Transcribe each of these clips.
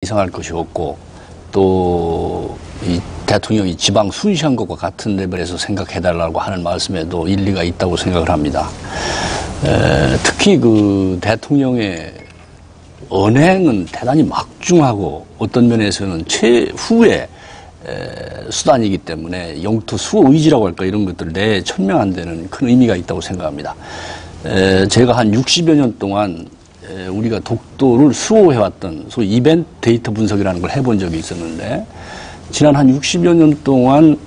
이상할 것이 없고 또 이 대통령이 지방 순시한 것과 같은 레벨에서 생각해달라고 하는 말씀에도 일리가 있다고 생각을 합니다. 특히 그 대통령의 언행은 대단히 막중하고 어떤 면에서는 최후의 수단이기 때문에 영토 수호 의지라고 할까 이런 것들 내에 천명한 데는 큰 의미가 있다고 생각합니다. 제가 한 60여 년 동안 우리가 독도를 수호해왔던 소위 이벤트 데이터 분석이라는 걸 해본 적이 있었는데 지난 한 60여 년 동안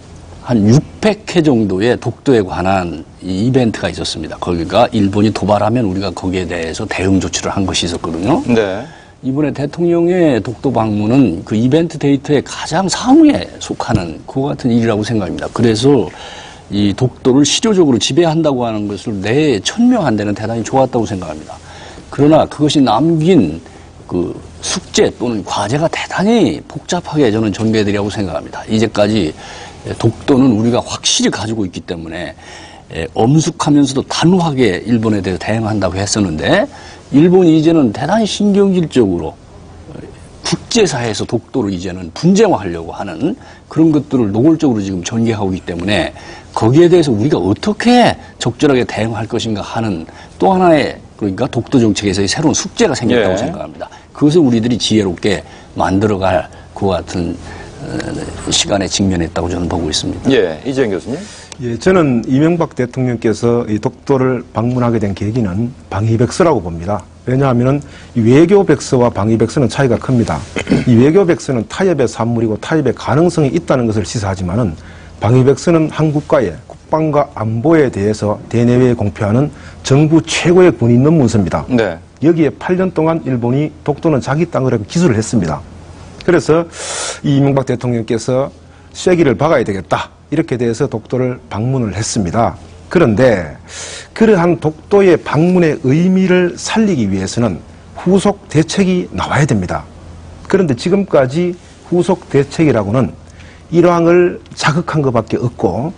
한 600회 정도의 독도에 관한 이 이벤트가 있었습니다. 거기가 일본이 도발하면 우리가 거기에 대해서 대응 조치를 한 것이 있었거든요. 네. 이번에 대통령의 독도 방문은 그 이벤트 데이터의 가장 상위에 속하는 그와 같은 일이라고 생각합니다. 그래서 이 독도를 실효적으로 지배한다고 하는 것을 내에 천명한 데는 대단히 좋았다고 생각합니다. 그러나 그것이 남긴 그 숙제 또는 과제가 대단히 복잡하게 저는 전개되리라고 생각합니다. 이제까지 독도는 우리가 확실히 가지고 있기 때문에 엄숙하면서도 단호하게 일본에 대해 대응한다고 했었는데 일본이 이제는 대단히 신경질적으로 국제사회에서 독도를 이제는 분쟁화하려고 하는 그런 것들을 노골적으로 지금 전개하고 있기 때문에 거기에 대해서 우리가 어떻게 적절하게 대응할 것인가 하는 또 하나의 그러니까 독도 정책에서의 새로운 숙제가 생겼다고 생각합니다. 그것을 우리들이 지혜롭게 만들어갈 그와 같은 시간에 직면했다고 저는 보고 있습니다. 예, 이재영 교수님. 예, 저는 이명박 대통령께서 이 독도를 방문하게 된 계기는 방위백서라고 봅니다. 왜냐하면 이 외교백서와 방위백서는 차이가 큽니다. 이 외교백서는 타협의 산물이고 타협의 가능성이 있다는 것을 시사하지만은 방위백서는 한 국가의 국방과 안보에 대해서 대내외에 공표하는 정부 최고의 권위 있는 문서입니다. 네. 여기에 8년 동안 일본이 독도는 자기 땅이라고 기술을 했습니다. 그래서 이 이명박 대통령께서 쐐기를 박아야 되겠다. 이렇게 돼서 독도를 방문을 했습니다. 그런데 그러한 독도의 방문의 의미를 살리기 위해서는 후속 대책이 나와야 됩니다. 그런데 지금까지 후속 대책이라고는 일왕을 자극한 것밖에 없고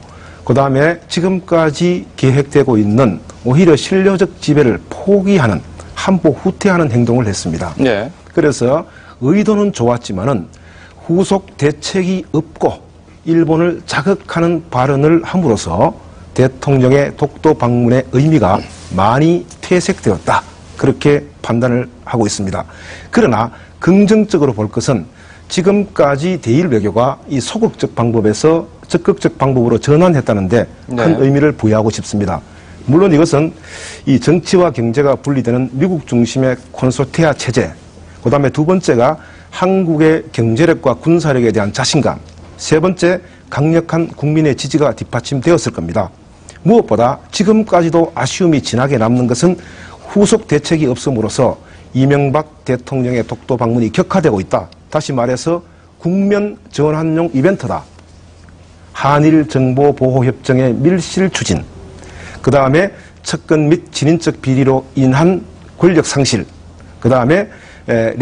그 다음에 지금까지 계획되고 있는 오히려 실효적 지배를 포기하는 한보 후퇴하는 행동을 했습니다. 네. 그래서 의도는 좋았지만은 후속 대책이 없고 일본을 자극하는 발언을 함으로써 대통령의 독도 방문의 의미가 많이 퇴색되었다. 그렇게 판단을 하고 있습니다. 그러나 긍정적으로 볼 것은 지금까지 대일 외교가 이 소극적 방법에서 적극적 방법으로 전환했다는데 큰 의미를 부여하고 싶습니다. 물론 이것은 이 정치와 경제가 분리되는 미국 중심의 콘소티아 체제, 그 다음에 두 번째가 한국의 경제력과 군사력에 대한 자신감, 세 번째 강력한 국민의 지지가 뒷받침되었을 겁니다. 무엇보다 지금까지도 아쉬움이 진하게 남는 것은 후속 대책이 없음으로써 이명박 대통령의 독도 방문이 격화되고 있다. 다시 말해서 국면 전환용 이벤트다. 한일 정보보호협정의 밀실 추진, 그 다음에 측근 및 진인적 비리로 인한 권력 상실, 그 다음에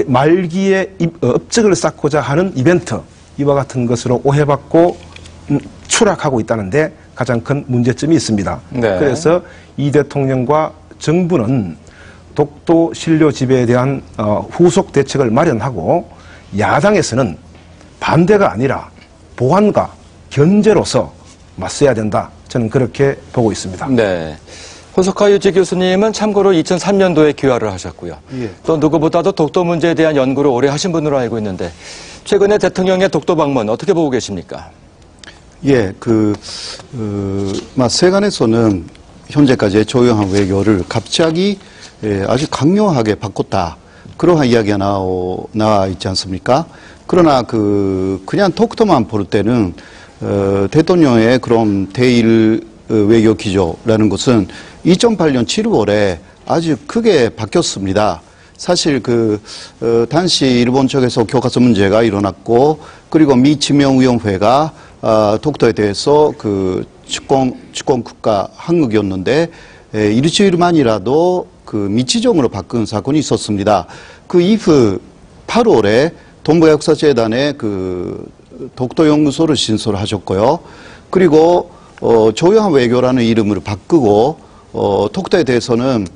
말기에 업적을 쌓고자 하는 이벤트, 이와 같은 것으로 오해받고 추락하고 있다는데 가장 큰 문제점이 있습니다. 네. 그래서 이 대통령과 정부는 독도 신료 지배에 대한 후속 대책을 마련하고 야당에서는 반대가 아니라 보완과 견제로서 맞서야 된다. 저는 그렇게 보고 있습니다. 네. 호소카 유지 교수님은 참고로 2003년도에 귀화를 하셨고요. 예. 또 누구보다도 독도 문제에 대한 연구를 오래 하신 분으로 알고 있는데 최근에 대통령의 독도 방문 어떻게 보고 계십니까? 예, 세간에서는 현재까지의 조용한 외교를 갑자기 아주 강요하게 바꿨다. 그러한 이야기가 나와 있지 않습니까? 그러나 그냥 독도만 볼 때는 대통령의 그런 대일 외교 기조라는 것은 2008년 7월에 아주 크게 바뀌었습니다. 사실 당시 일본 측에서 교과서 문제가 일어났고, 그리고 미 지명위원회가 독도에 대해서 주권 국가 한국이었는데 일주일만이라도 미지정으로 바꾼 사건이 있었습니다. 그 이후 8월에 동북아역사재단에 독도연구소를 신설하셨고요. 그리고 조용한 외교라는 이름으로 바꾸고 독도에 대해서는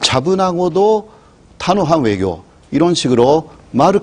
차분하고도 단호한 외교 이런 식으로 말을